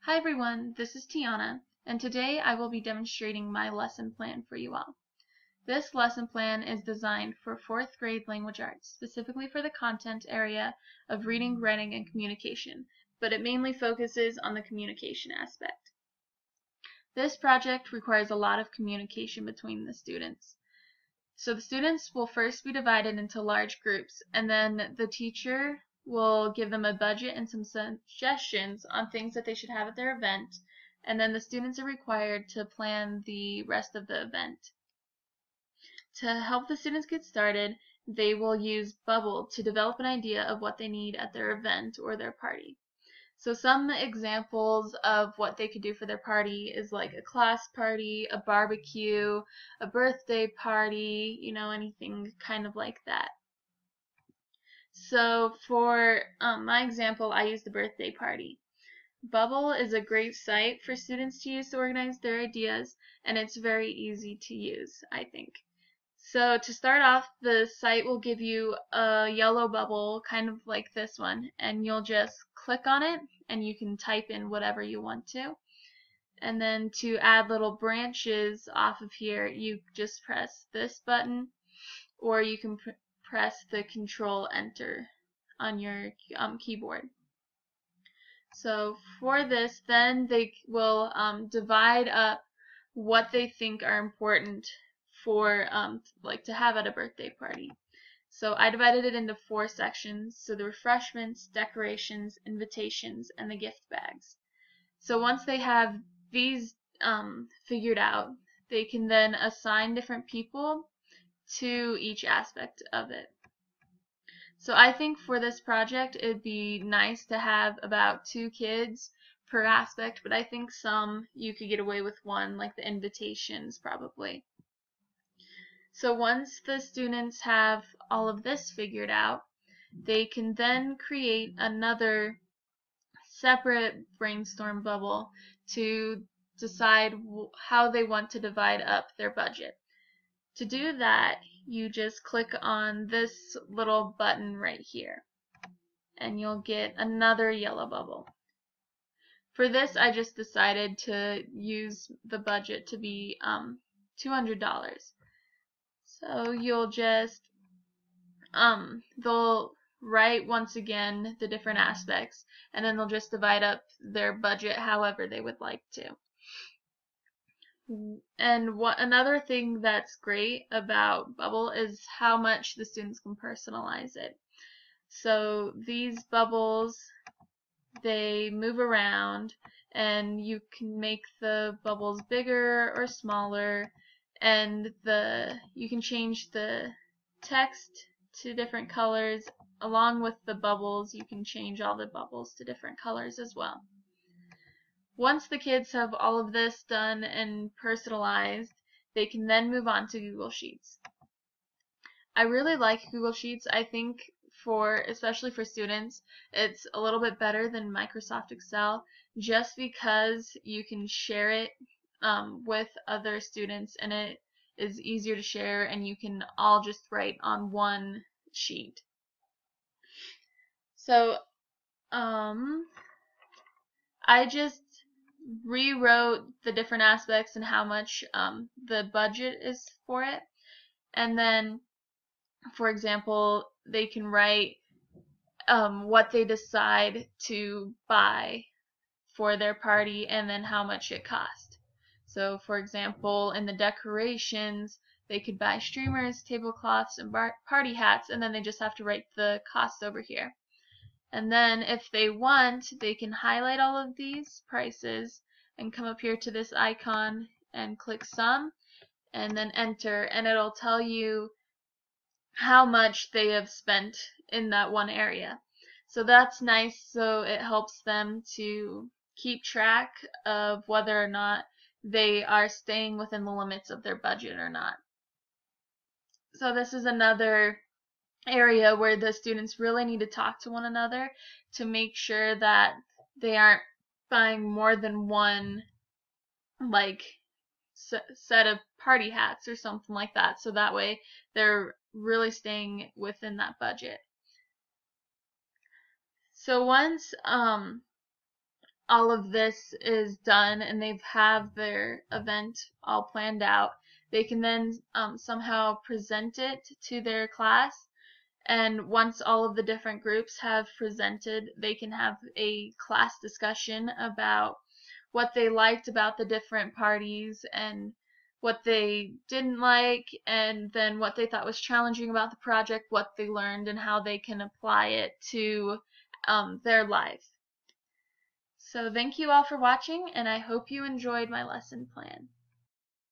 Hi everyone, this is Tiana, and today I will be demonstrating my lesson plan for you all. This lesson plan is designed for 4th grade language arts, specifically for the content area of reading, writing, and communication, but it mainly focuses on the communication aspect. This project requires a lot of communication between the students. So the students will first be divided into large groups, and then the teacher will give them a budget and some suggestions on things that they should have at their event, and then the students are required to plan the rest of the event. To help the students get started, they will use Bubble to develop an idea of what they need at their event or their party. So some examples of what they could do for their party is like a class party, a barbecue, a birthday party, anything kind of like that. So for my example, I used the birthday party. Bubble is a great site for students to use to organize their ideas, and it's very easy to use, I think. So to start off, the site will give you a yellow bubble, kind of like this one, and you'll just click on it, and you can type in whatever you want to. And then to add little branches off of here, you just press this button, or you can press the Control-Enter on your keyboard. So for this, then they will divide up what they think are important for like to have at a birthday party. So I divided it into 4 sections, so the refreshments, decorations, invitations, and the gift bags. So once they have these figured out, they can then assign different people to each aspect of it. So I think for this project it'd be nice to have about 2 kids per aspect, but I think some you could get away with 1, like the invitations probably. So once the students have all of this figured out, they can then create another separate brainstorm bubble to decide how they want to divide up their budget. To do that, you just click on this little button right here, and you'll get another yellow bubble. For this, I just decided to use the budget to be $200. So you'll just, they'll write once again the different aspects, and then they'll just divide up their budget however they would like to. And another thing that's great about Bubble is how much the students can personalize it. So these bubbles, they move around, and you can make the bubbles bigger or smaller, and you can change the text to different colors. Along with the bubbles, you can change all the bubbles to different colors as well. Once the kids have all of this done and personalized, they can then move on to Google Sheets. I really like Google Sheets. I think especially for students, it's a little bit better than Microsoft Excel just because you can share it with other students, and it is easier to share, and you can all just write on one sheet. So I just rewrote the different aspects and how much the budget is for it, and then for example they can write what they decide to buy for their party and then how much it cost. So for example, in the decorations they could buy streamers, tablecloths, and party hats, and then they just have to write the cost over here. And then if they want, they can highlight all of these prices and come up here to this icon and click sum and then enter, and it'll tell you how much they have spent in that one area. So that's nice, so it helps them to keep track of whether or not they are staying within the limits of their budget or not. So this is another area where the students really need to talk to one another to make sure that they aren't buying more than one like set of party hats or something like that, so that way they're really staying within that budget. So once all of this is done and they have their event all planned out, they can then somehow present it to their class. And once all of the different groups have presented, they can have a class discussion about what they liked about the different parties and what they didn't like, and then what they thought was challenging about the project, what they learned, and how they can apply it to their life. So thank you all for watching, and I hope you enjoyed my lesson plan.